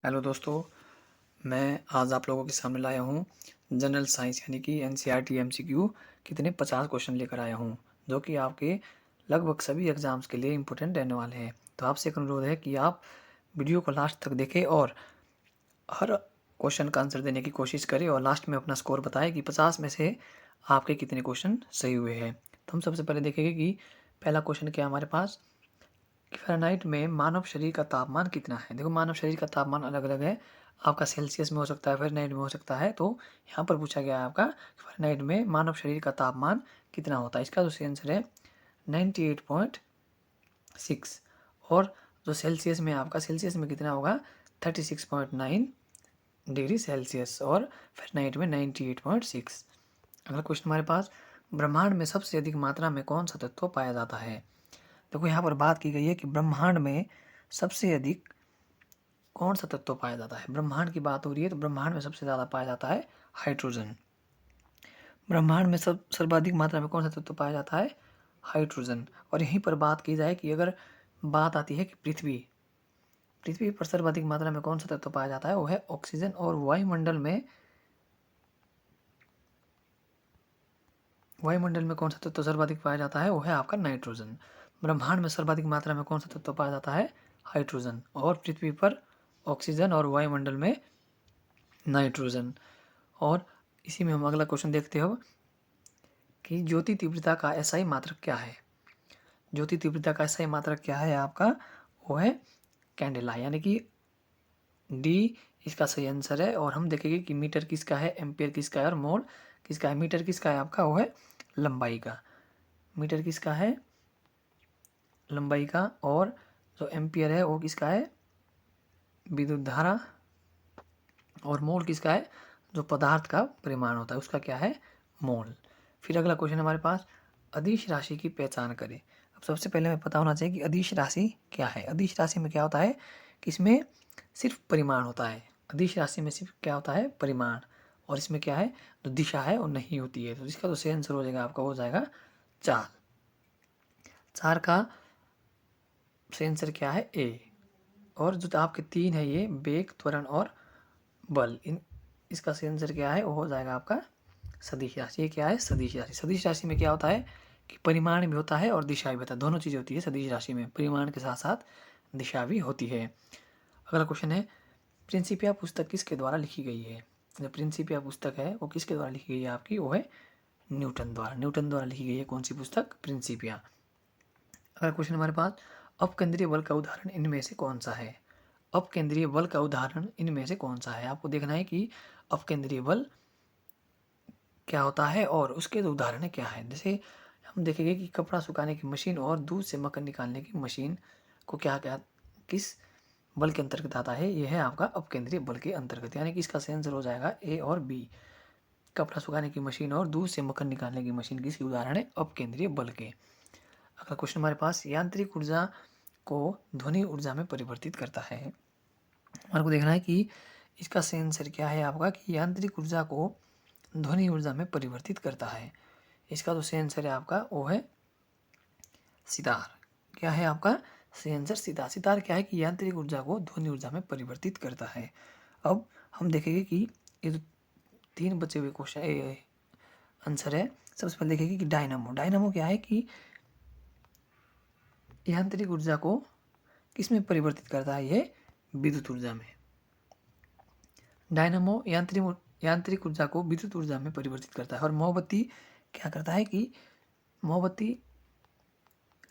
Hello दोस्तों, मैं आज आप लोगों के सामने लाया हूँ जनरल साइंस यानी कि एनसीईआरटी एमसीक्यू कितने 50 क्वेश्चन लेकर आया हूँ, जो कि आपके लगभग सभी एग्ज़ाम्स के लिए इम्पोर्टेंट रहने वाले हैं। तो आपसे एक अनुरोध है कि आप वीडियो को लास्ट तक देखें और हर क्वेश्चन का आंसर देने की कोशिश करें और लास्ट में अपना स्कोर बताएं कि 50 में से आपके कितने क्वेश्चन सही हुए हैं। तो हम सबसे पहले देखेंगे कि पहला क्वेश्चन क्या है हमारे पास कि फ़ारेनहाइट में मानव शरीर का तापमान कितना है। देखो, मानव शरीर का तापमान अलग अलग है। आपका सेल्सियस में हो सकता है, फ़ारेनहाइट में हो सकता है। तो यहाँ पर पूछा गया है आपका फ़ारेनहाइट में मानव शरीर का तापमान कितना होता है। इसका जो सही आंसर है 98.6। और जो सेल्सियस में आपका सेल्सियस में कितना होगा 36.9 डिग्री सेल्सियस और फ़ारेनहाइट में 98.6। अगला क्वेश्चन हमारे पास, ब्रह्मांड में सबसे अधिक मात्रा में कौन सा तत्व पाया जाता है। देखो, यहाँ पर बात की गई है कि ब्रह्मांड में सबसे अधिक कौन सा तत्व पाया जाता है। ब्रह्मांड की बात हो रही है तो ब्रह्मांड में सबसे ज़्यादा पाया जाता है हाइड्रोजन। ब्रह्मांड में सब सर्वाधिक मात्रा में कौन सा तत्व पाया जाता है, हाइड्रोजन। और यहीं पर बात की जाए कि अगर बात आती है कि पृथ्वी पृथ्वी पर सर्वाधिक मात्रा में कौन सा तत्व पाया जाता है, वो है ऑक्सीजन। और वायुमंडल में कौन सा तत्व सर्वाधिक पाया जाता है, वो है आपका नाइट्रोजन। ब्रह्मांड में सर्वाधिक मात्रा में कौन सा तत्व पाया जाता है, हाइड्रोजन। और पृथ्वी पर ऑक्सीजन और वायुमंडल में नाइट्रोजन। और इसी में हम अगला क्वेश्चन देखते हो कि ज्योति तीव्रता का एसआई मात्रक क्या है। ज्योति तीव्रता का एसआई मात्रक क्या है आपका, वो है कैंडेला, यानी कि डी इसका सही आंसर है। और हम देखेंगे कि मीटर किसका है, एम्पियर किसका है और मोल किसका है। मीटर किसका है आपका, वो है लंबाई का। मीटर किसका है, लंबाई का। और जो एम्पियर है वो किसका है, विद्युत धारा। और मोल किसका है, जो पदार्थ का परिमाण होता है उसका क्या है, मोल। फिर अगला क्वेश्चन हमारे पास, अदिश राशि की पहचान करें। अब सबसे पहले हमें पता होना चाहिए कि अदिश राशि क्या है। अदिश राशि में क्या होता है कि इसमें सिर्फ परिमाण होता है। अदिश राशि में सिर्फ क्या होता है, परिमाण। और इसमें क्या है, जो दिशा है वो नहीं होती है। तो इसका तो सही आंसर हो जाएगा आपका, हो जाएगा 4। 4 का सही आंसर क्या है, ए। और जो आपके 3 है ये वेग, त्वरण और बल। इन इसका सही आंसर क्या है, वो हो जाएगा आपका सदिश राशि। ये क्या है, सदिश राशि। सदिश राशि में क्या होता है कि परिमाण भी होता है और दिशा भी होता है, दोनों चीज़ें होती है सदिश राशि में। परिमाण के साथ साथ दिशा भी होती है। अगला क्वेश्चन है, प्रिंसिपिया पुस्तक किसके द्वारा लिखी गई है। जो प्रिंसिपिया पुस्तक है वो किसके द्वारा लिखी गई है आपकी, वो है न्यूटन द्वारा। न्यूटन द्वारा लिखी गई है कौन सी पुस्तक, प्रिंसिपिया। अगला क्वेश्चन हमारे पास, अपकेंद्रीय बल का उदाहरण इनमें से कौन सा है। अपकेंद्रीय बल का उदाहरण इनमें से कौन सा है। आपको देखना है कि अपकेंद्रीय बल क्या होता है और उसके उदाहरण क्या है। जैसे हम देखेंगे कि कपड़ा सुखाने की मशीन और दूध से मक्खन निकालने की मशीन को क्या क्या किस बल के अंतर्गत आता है, यह है आपका अपकेंद्रीय बल के अंतर्गत। यानी कि इसका सही आंसर हो जाएगा ए और बी। कपड़ा सुखाने की मशीन और दूध से मक्खन निकालने की मशीन किसके उदाहरण है, अपकेंद्रीय बल के। अगला क्वेश्चन हमारे पास, यांत्रिक ऊर्जा को ध्वनि ऊर्जा में परिवर्तित करता है। हमारे को देखना है कि इसका सही आंसर क्या है आपका, कि यांत्रिक ऊर्जा को ध्वनि ऊर्जा में परिवर्तित करता है। इसका जो सही आंसर है आपका, वो है सितार। क्या है आपका सही आंसर, सितार। सितार क्या है कि यांत्रिक ऊर्जा को ध्वनि ऊर्जा में परिवर्तित करता है। अब हम देखेंगे कि ये जो 3 बचे हुए क्वेश्चन आंसर है, सबसे पहले देखेंगे कि डायनामो। डायनामो क्या है कि यांत्रिक ऊर्जा को किस में परिवर्तित करता है, ये विद्युत ऊर्जा में। डायनामो यांत्रिक ऊर्जा को विद्युत ऊर्जा में परिवर्तित करता है। और मोमबत्ती क्या करता है कि मोमबत्ती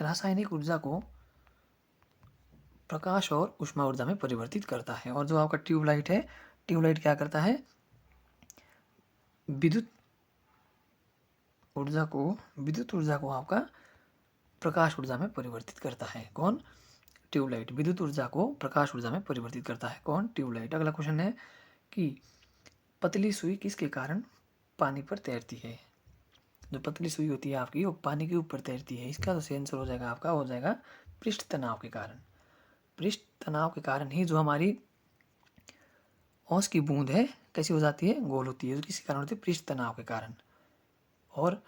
रासायनिक ऊर्जा को प्रकाश और ऊष्मा ऊर्जा में परिवर्तित करता है। और जो आपका ट्यूबलाइट है, ट्यूबलाइट क्या करता है, विद्युत विद्युत ऊर्जा को आपका प्रकाश ऊर्जा में परिवर्तित करता है। कौन, ट्यूबलाइट। विद्युत ऊर्जा को प्रकाश ऊर्जा में परिवर्तित करता है कौन, ट्यूबलाइट। अगला क्वेश्चन है कि पतली सुई किसके कारण पानी पर तैरती है। जो पतली सुई होती है आपकी, वो पानी के ऊपर तैरती है। इसका तो सही आंसर हो जाएगा आपका, हो जाएगा पृष्ठ तनाव के कारण। पृष्ठ तनाव के कारण ही जो हमारी औंस की बूंद है कैसी हो जाती है, गोल होती है। तो किसके कारण होती है, पृष्ठ तनाव के कारण। और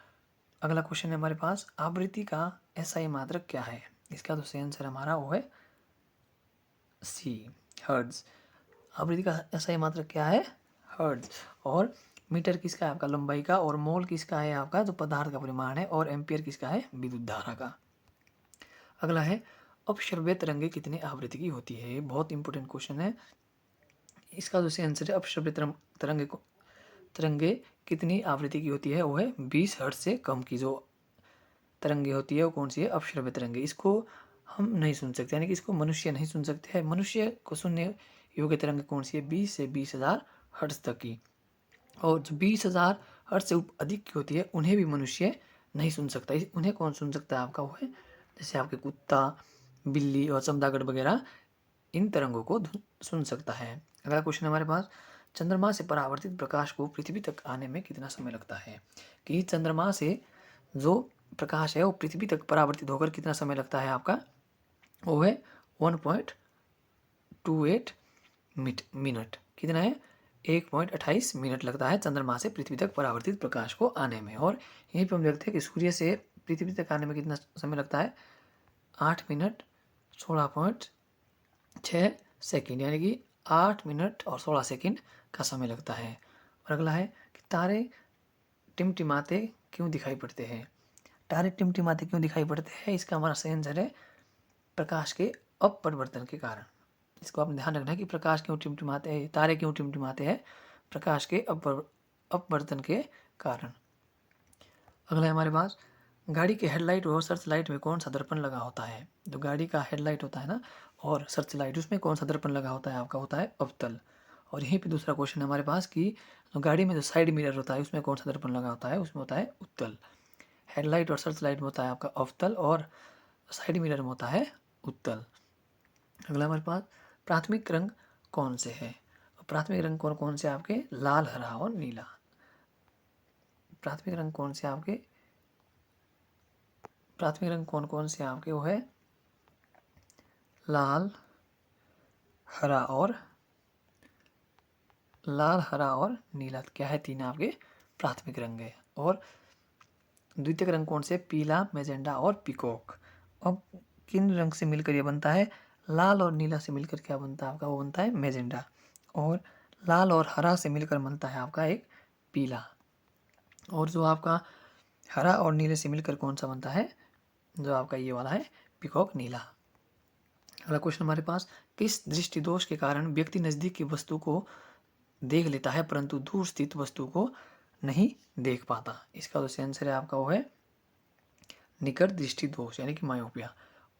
अगला क्वेश्चन है हमारे पास, आवृत्ति का एसआई मात्रक क्या है। इसका तो सही आंसर हमारा वो है सी, हर्ट्ज। आवृत्ति का सही मात्रक क्या है? हर्ट्ज। और मीटर किसका है? आपका लंबाई का। और मोल किसका है? आपका जो पदार्थ का परिमाण है। और एम्पियर किसका है? विद्युत धारा का। अगला है अपश्रव्य तरंगे कितने आवृत्ति की होती है? ये बहुत इंपॉर्टेंट क्वेश्चन है। इसका जो सही आंसर है अपश्रव्य तरंगे कितनी आवृत्ति की होती है? वो है 20 हर्ट्ज से कम की जो तरंगे होती है वो कौन सी है? अपश्रव्य तरंगे। इसको हम नहीं सुन सकते, यानी कि इसको मनुष्य नहीं सुन सकते हैं। मनुष्य को सुनने योग्य तरंग कौन सी है? 20 से 20,000 हर्ट्ज तक की। और जो 20,000 हर्ट्ज से अधिक की होती है उन्हें भी मनुष्य नहीं सुन सकता। उन्हें कौन सुन सकता है? आपका वो है जैसे आपके कुत्ता, बिल्ली और चमगादड़ वगैरह इन तरंगों को सुन सकता है। अगला क्वेश्चन हमारे पास, चंद्रमा से परावर्तित प्रकाश को पृथ्वी तक आने में कितना समय लगता है? कि चंद्रमा से जो प्रकाश है वो पृथ्वी तक परावर्तित होकर कितना समय लगता है? आपका वो है 1.28 मिनट। कितना है? 1.28 मिनट लगता है चंद्रमा से पृथ्वी तक परावर्तित प्रकाश को आने में। और यहीं पर हम देखते हैं कि सूर्य से पृथ्वी तक आने में कितना समय लगता है? 8 मिनट 16.6 सेकंड, यानी कि 8 मिनट और 16 सेकंड का समय लगता है। और अगला है कि तारे टिमटिमाते क्यों दिखाई पड़ते हैं? तारे टिमटिमाते क्यों दिखाई पड़ते हैं? इसका हमारा सही आंसर है प्रकाश के अपरिवर्तन के कारण। इसको आप ध्यान रखना है कि प्रकाश क्यों टिमटिमाते हैं, तारे क्यों टिमटिमाते हैं? प्रकाश के अपवर्तन के कारण। अगला है हमारे पास, गाड़ी के हेडलाइट और सर्च लाइट में कौन सा दर्पण लगा होता है? जो गाड़ी का हेडलाइट होता है ना और सर्च लाइट, उसमें कौन सा दर्पण लगा होता है? आपका होता है अवतल। और यहीं पे दूसरा क्वेश्चन है हमारे पास कि जो गाड़ी में जो साइड मिरर होता है उसमें कौन सा दर्पण लगा होता है? उसमें होता है उत्तल। हेडलाइट और सर्च लाइट में होता है आपका अवतल और साइड मिरर में होता है उत्तल। अगला हमारे पास, प्राथमिक रंग कौन से है? प्राथमिक रंग कौन कौन से आपके? लाल, हरा और नीला। प्राथमिक रंग कौन से आपके? प्राथमिक रंग कौन कौन से आपके? वो है लाल, हरा और नीला। क्या है? तीन आपके प्राथमिक रंग है। और द्वितीयक रंग कौन से? पीला, मैजेंडा और पिकॉक। अब किन रंग से मिलकर ये बनता है? लाल और नीला से मिलकर क्या बनता है आपका? वो बनता है मैजेंडा। और लाल और हरा से मिलकर बनता है आपका एक पीला। और जो आपका हरा और नीले से मिलकर कौन सा बनता है? जो आपका ये वाला है पिकॉक नीला। अगला क्वेश्चन हमारे पास, किस दृष्टि दोष के कारण व्यक्ति नजदीक की वस्तु को देख लेता है परंतु दूर स्थित वस्तु को नहीं देख पाता? इसका जो सही आंसर है आपका वो है निकट दृष्टि दोष, यानी कि मायोपिया।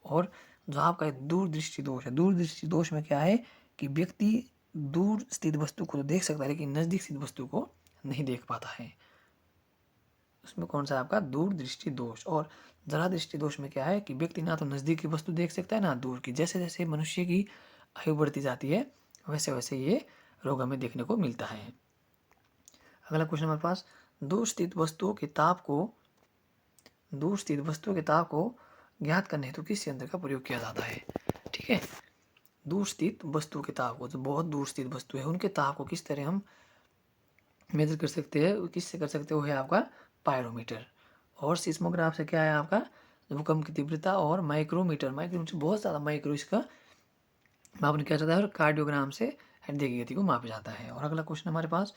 और जो आपका दूर दृष्टि दोष है, दूर दृष्टि दोष में क्या है कि व्यक्ति दूर स्थित वस्तु को तो देख सकता है लेकिन नजदीक स्थित वस्तु को नहीं देख पाता है। उसमें कौन सा है आपका? दूर दृष्टि दोष। और जरा दृष्टि दोष में क्या है कि व्यक्ति ना तो नजदीक की वस्तु देख सकता है ना दूर की। जैसे जैसे मनुष्य की आयु बढ़ती जाती है वैसे वैसे ये रोग हमें देखने को मिलता है। अगला क्वेश्चन हमारे पास, दूर स्थित वस्तुओं के ताप को ज्ञात करने हेतु किस यंत्र का प्रयोग किया जाता है? ठीक है, दूर स्थित वस्तु के ताप को, जो बहुत दूर स्थित वस्तु है उनके ताप को किस तरह हम मेजर कर सकते हैं? किससे कर सकते हो? है आपका पायरोमीटर। और सिस्मोग्राफ से क्या है आपका? भूकंप की तीव्रता। और माइक्रोमीटर बहुत ज़्यादा माइक्रो इसका मापन किया जाता है। और कार्डियोग्राम से हृदय की गति को मापा जाता है। और अगला क्वेश्चन हमारे पास,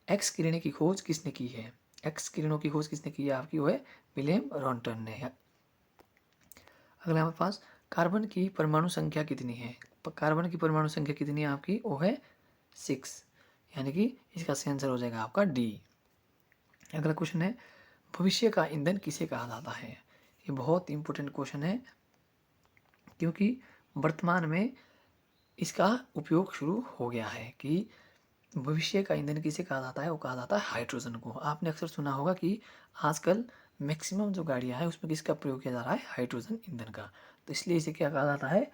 एक्स किरणें की खोज किसने की है? एक्स किरणों की खोज किसने की है? आपकी वो है विलियम रॉन्टन ने। अगला हमारे पास, कार्बन की परमाणु संख्या कितनी है? कार्बन की परमाणु संख्या कितनी है आपकी? वो है 6, यानी कि इसका सही आंसर हो जाएगा आपका डी। अगला क्वेश्चन है, भविष्य का ईंधन किसे कहा जाता है? ये बहुत इंपॉर्टेंट क्वेश्चन है क्योंकि वर्तमान में इसका उपयोग शुरू हो गया है कि भविष्य का ईंधन किसे कहा जाता है? वो कहा जाता है हाइड्रोजन को। आपने अक्सर सुना होगा कि आजकल मैक्सिमम जो गाड़ियां हैं उसमें किसका प्रयोग किया जा रहा है? हाइड्रोजन ईंधन का। तो इसलिए इसे क्या कहा जाता है?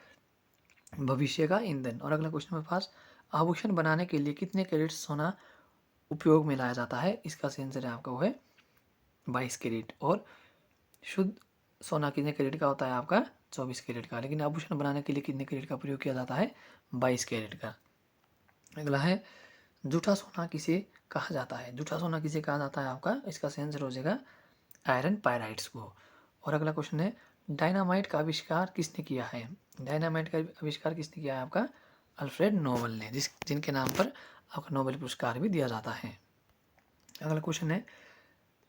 भविष्य का ईंधन। और अगला क्वेश्चन मेरे पास, आभूषण बनाने के लिए कितने कैरेट सोना उपयोग में लाया जाता है? इसका सही आंसर है आपका वो है 22 कैरेट। और शुद्ध सोना कितने कैरेट का होता है? आपका 24 कैरेट का। लेकिन आभूषण बनाने के लिए कितने कैरेट का प्रयोग किया जाता है? 22 कैरेट का। अगला है, जूठा सोना किसे कहा जाता है? जूठा सोना किसे कहा जाता है आपका? इसका सही आंसर हो जाएगा आयरन पायराइड्स को। और अगला क्वेश्चन है, डायनामाइट का आविष्कार किसने किया है? डायनामाइट का आविष्कार किसने किया है? आपका अल्फ्रेड नोबल ने, जिनके नाम पर आपका नोबेल पुरस्कार भी दिया जाता है। अगला क्वेश्चन है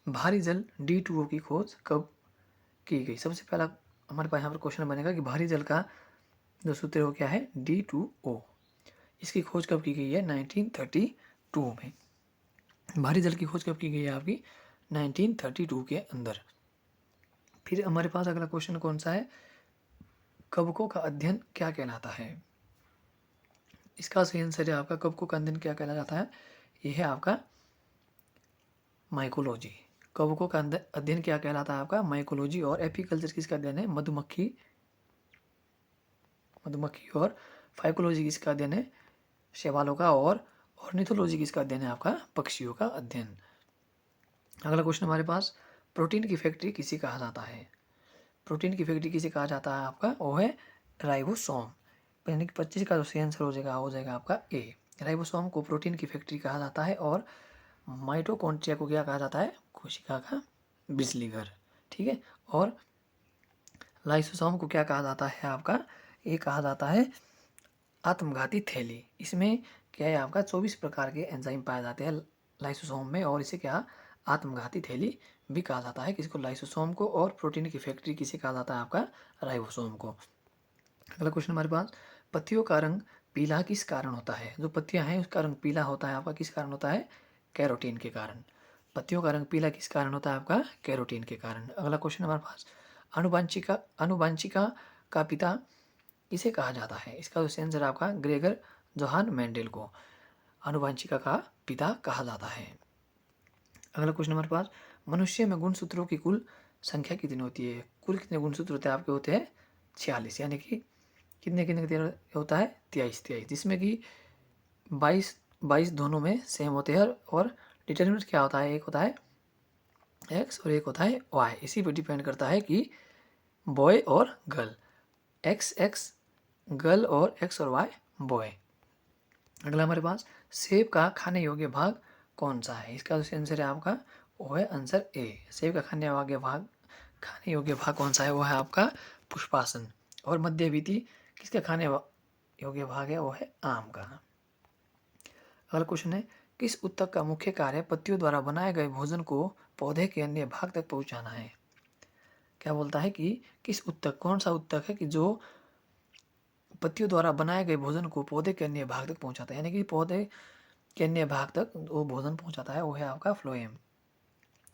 भारी जल D2O की खोज कब की गई। सबसे पहला हमारे पास यहाँ पर क्वेश्चन बनेगा कि भारी जल का जो सूत्र है वो क्या है, D2O। इसकी खोज कब की गई है, 1932 में। भारी जल की खोज कब की गई है आपकी, 1932 के अंदर। फिर हमारे पास अगला क्वेश्चन कौन सा है, कवकों का अध्ययन क्या कहलाता है। इसका सही आंसर है आपका कवकों का अध्ययन क्या कहलाता जाता है, यह है आपका माइकोलॉजी। कवकों का अध्ययन क्या कहलाता है आपका, माइकोलॉजी। और एपीकल्चर किसका अध्ययन है, मधुमक्खी और फाइकोलॉजी किसका अध्ययन है, शैवालों का। और ऑर्निथोलॉजी किसका अध्ययन है आपका, पक्षियों का अध्ययन। अगला क्वेश्चन हमारे पास, प्रोटीन की फैक्ट्री किसे कहा जाता है। प्रोटीन की फैक्ट्री किसे कहा जाता है आपका, वो है राइबोसोम। यानी कि 25 का जो सही आंसर हो जाएगा आपका ए। राइबोसोम को प्रोटीन की फैक्ट्री कहा जाता है। और माइटोकॉन्ड्रिया को क्या कहा जाता है, कोशिका का बिजली घर। ठीक है। और लाइसोसोम को क्या कहा जाता है आपका, ये कहा जाता है आत्मघाती थैली। इसमें क्या है आपका 24 प्रकार के एंजाइम पाए जाते हैं लाइसोसोम में, और इसे क्या आत्मघाती थैली भी कहा जाता है किसको, लाइसोसोम को। और प्रोटीन की फैक्ट्री किसे कहा जाता है आपका, राइबोसोम को। अगला क्वेश्चन हमारे पास, पत्तियों का रंग पीला किस कारण होता है। जो पत्तियां हैं उसका रंग पीला होता है आपका किस कारण होता है, कैरोटीन के कारण। पत्तियों का रंग पीला किस कारण होता है आपका, कैरोटीन के कारण। अगला क्वेश्चन हमारे पास, अनुवांशिका का पिता किसे कहा जाता है। इसका जो आंसर आपका ग्रेगर जोहान मेंडेल को अनुवांशिका का पिता कहा जाता है। अगला क्वेश्चन हमारे पास, मनुष्य में गुणसूत्रों की कुल संख्या कितनी होती है। कुल कितने गुणसूत्र होते हैं आपके, होते हैं 46। यानी कि कितने कितने होता है, 23। जिसमें कि 22 दोनों में सेम होते हैं। और डिटर्मिनेंट क्या होता है, एक होता है एक्स और एक होता है वाई। इसी पर डिपेंड करता है कि बॉय और गर्ल, एक्स गर्ल और एक्स और वाई बॉय। अगला हमारे पास, सेब का खाने योग्य भाग कौन सा है। इसका जो आंसर है आपका वो है आंसर ए। सेब का खाने योग्य भाग कौन सा है, वो है आपका पुष्पासन। और मध्यविधि किसका खाने योग्य भाग है, वो है आम का। अगला क्वेश्चन है, किस उत्तक का मुख्य कार्य पत्तियों द्वारा बनाए गए भोजन को पौधे के अन्य भाग तक पहुंचाना है। क्या बोलता है कि किस उत्तक, कौन सा उत्तक है कि जो पत्तियों द्वारा बनाए गए भोजन को पौधे के अन्य भाग तक पहुंचाता है। यानी कि पौधे के अन्य भाग तक वो भोजन पहुंचाता है, वो है आपका फ्लोएम।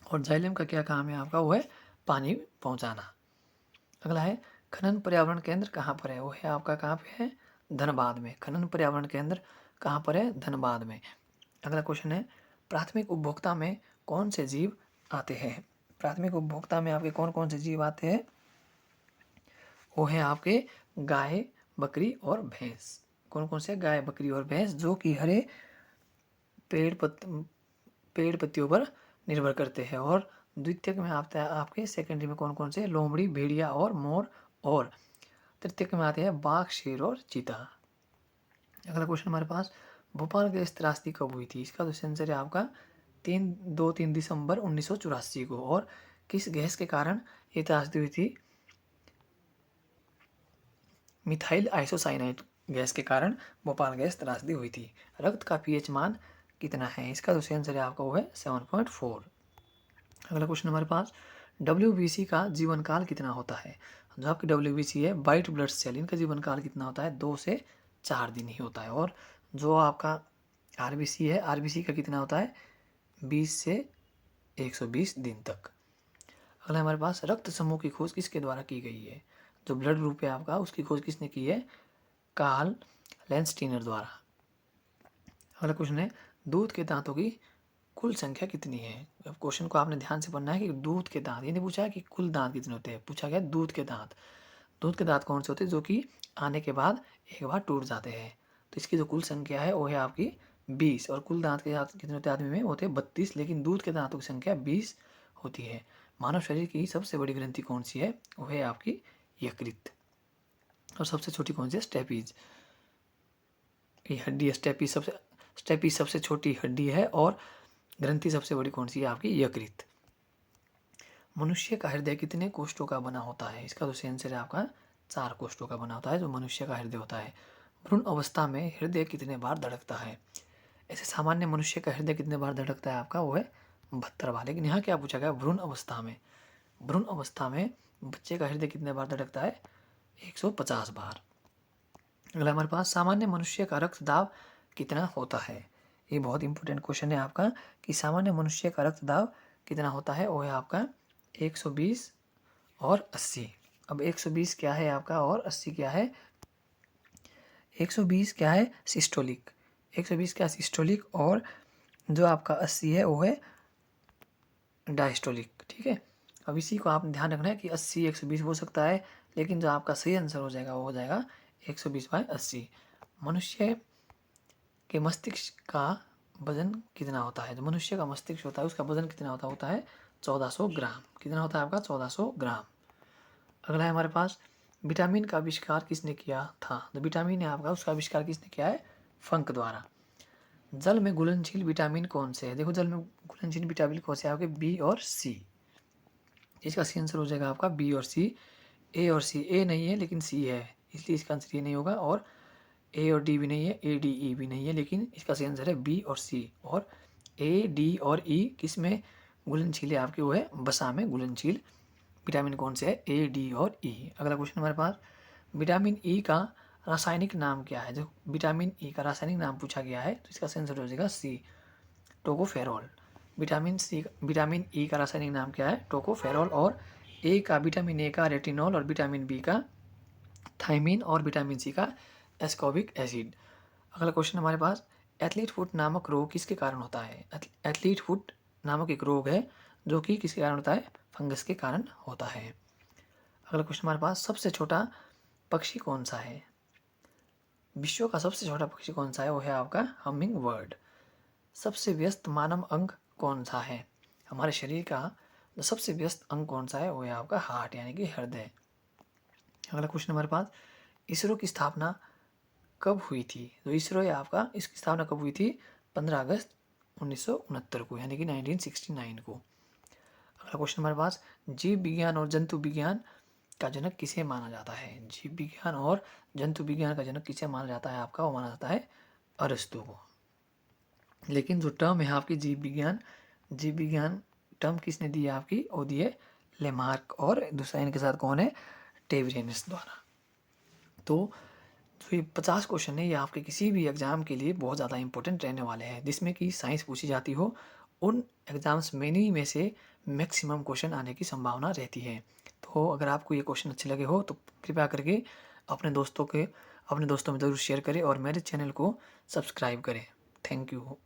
और जाइलम का क्या काम है आपका, वो है पानी पहुंचाना। अगला है, खनन पर्यावरण केंद्र कहाँ पर है, वो है आपका कहाँ पे है, धनबाद में। खनन पर्यावरण केंद्र कहाँ पर है, धनबाद में। अगला क्वेश्चन है, प्राथमिक उपभोक्ता में कौन से जीव आते हैं। प्राथमिक उपभोक्ता में आपके कौन कौन से जीव आते हैं, वो है आपके गाय, बकरी और भैंस। कौन कौन से, गाय, बकरी और भैंस, जो कि हरे पेड़ पत्तियों पर निर्भर करते हैं। और द्वितीयक में आता है आपके, सेकेंडरी में कौन कौन से, लोमड़ी, भेड़िया और मोर। और तृतीयक में आते हैं बाघ, शेर और चीता। अगला क्वेश्चन हमारे पास, भोपाल गैस त्रासदी कब हुई थी। इसका जो आंसर है आपका 3 दिसंबर 1984 को। और किस गैस के कारण ये त्रासदी हुई थी, मिथाइल आइसोसाइनाइड गैस के कारण भोपाल गैस त्रासदी हुई थी। रक्त का पीएच मान कितना है, इसका जो आंसर है आपका वो है 7.4। अगला क्वेश्चन हमारे पास, WBC का जीवन काल कितना होता है। जो आपकी WBC है, वाइट ब्लड सेल, इनका जीवन काल कितना होता है, 2 से 4 दिन ही होता है। और जो आपका RBC है, RBC का कितना होता है, 20 से 120 दिन तक। अगला हमारे पास, रक्त समूह की खोज किसके द्वारा की गई है। जो ब्लड ग्रुप है आपका, उसकी खोज किसने की है, कार्ल लैंडस्टीनर द्वारा। अगला क्वेश्चन है, दूध के दांतों की कुल संख्या कितनी है। अब क्वेश्चन को आपने ध्यान से पढ़ना है कि दूध के दांत, ये नहीं पूछा है कि कुल दांत कितने होते हैं, पूछा गया दूध के दांत। दूध के दांत कौन से होते हैं, जो कि आने के बाद एक बार टूट जाते हैं। तो इसकी जो कुल संख्या है वो है आपकी 20। और कुल दांत के दांत कितने होते हैं आदमी में, होते हैं 32। लेकिन दूध के दांतों की संख्या 20 होती है। मानव शरीर की सबसे बड़ी ग्रंथि कौन सी है, वो है आपकी यकृत। और सबसे छोटी कौन सी है, स्टेपीज। ये हड्डी है स्टेपीज सबसे छोटी हड्डी है। और ग्रंथि सबसे बड़ी कौन सी है, आपकी यकृत। मनुष्य का हृदय कितने कोष्ठों का बना होता है। इसका जो आंसर है आपका 4 कोष्ठों का बना होता है, जो मनुष्य का हृदय होता है। भ्रूण अवस्था में हृदय कितने बार धड़कता है? ऐसे सामान्य मनुष्य का हृदय कितने बार धड़कता है आपका, वो है 72 बार। लेकिन यहाँ क्या पूछा गया, भ्रूण अवस्था में। भ्रूण अवस्था में बच्चे का हृदय कितने बार धड़कता है, 150 बार। अगला हमारे पास, सामान्य मनुष्य का रक्तदाब कितना होता है? ये बहुत इंपॉर्टेंट क्वेश्चन है आपका कि सामान्य मनुष्य का रक्तदाब कितना होता है, वो है आपका 120 और 80। अब 120 क्या है आपका और 80 क्या है? 120 क्या है, सिस्टोलिक। 120 क्या सिस्टोलिक, और जो आपका 80 है वो है डायस्टोलिक। ठीक है, अब इसी को आप ध्यान रखना है कि 80 120 हो सकता है, लेकिन जो आपका सही आंसर हो जाएगा वो हो जाएगा 120/80। मनुष्य के मस्तिष्क का वजन कितना होता है? जो मनुष्य का मस्तिष्क होता है उसका वजन कितना होता है 1400 ग्राम। कितना होता है आपका 1400 ग्राम। अगला है हमारे पास, विटामिन का आविष्कार किसने किया था? जो विटामिन है आपका उसका आविष्कार किसने किया है? फंक द्वारा। जल में घुलनशील विटामिन कौन से है? देखो, जल में घुलनशील विटामिन कौन से आपके, बी और सी। इसका सी आंसर हो जाएगा आपका बी और सी। ए और सी, ए नहीं है लेकिन सी है, इसलिए इसका आंसर ये नहीं होगा। और ए और डी भी नहीं है, ए डी ई भी नहीं है, लेकिन इसका सही आंसर है बी और सी। और ए डी और ई किस में घुलनशील है आपके, वो है वसा में घुलनशील विटामिन कौन से है, ए डी और ई। अगला क्वेश्चन हमारे पास, विटामिन ई का रासायनिक नाम क्या है? जो विटामिन ई का रासायनिक नाम पूछा गया है तो इसका सही आंसर हो जाएगा सी, टोकोफेरॉल। विटामिन ई का रासायनिक नाम क्या है? टोकोफेरॉल। और ए का, विटामिन ए का रेटिनॉल, और विटामिन बी का थायमिन, और विटामिन सी का एस्कॉर्बिक एसिड। अगला क्वेश्चन हमारे पास, एथलीट फुट नामक रोग किसके कारण होता है? एथलीट फुट नामक एक रोग है जो कि किसके कारण होता है? फंगस के कारण होता है। अगला क्वेश्चन हमारे पास, सबसे छोटा पक्षी कौन सा है? विश्व का सबसे छोटा पक्षी कौन सा है? वो है आपका हमिंग बर्ड। सबसे व्यस्त मानव अंग कौन सा है? हमारे शरीर का जो सबसे व्यस्त अंग कौन सा है, वो है आपका हार्ट, यानी कि हृदय। अगला क्वेश्चन हमारे पास, इसरो की स्थापना कब हुई थी? तो इसरो है आपका, इसकी स्थापना कब हुई थी? 15 अगस्त 1969 को, यानी कि 1969 को। अगला क्वेश्चन हमारे पास, जीव विज्ञान और जंतु विज्ञान का जनक किसे माना जाता है? जीव विज्ञान और जंतु विज्ञान का जनक किसे माना जाता है आपका? वो माना जाता है अरस्तु को। लेकिन जो टर्म है आपकी जीव विज्ञान टर्म किसने दी है आपकी? वो दी है लेमार्क, और दूसरा इनके साथ कौन है? टेवरेनस द्वारा। तो जो ये 50 क्वेश्चन है ये आपके किसी भी एग्जाम के लिए बहुत ज़्यादा इंपॉर्टेंट रहने वाले हैं, जिसमें कि साइंस पूछी जाती हो, उन एग्जाम्स में से मैक्सिमम क्वेश्चन आने की संभावना रहती है। तो अगर आपको ये क्वेश्चन अच्छे लगे हो तो कृपया करके अपने दोस्तों में ज़रूर शेयर करें और मेरे चैनल को सब्सक्राइब करें। Thank you.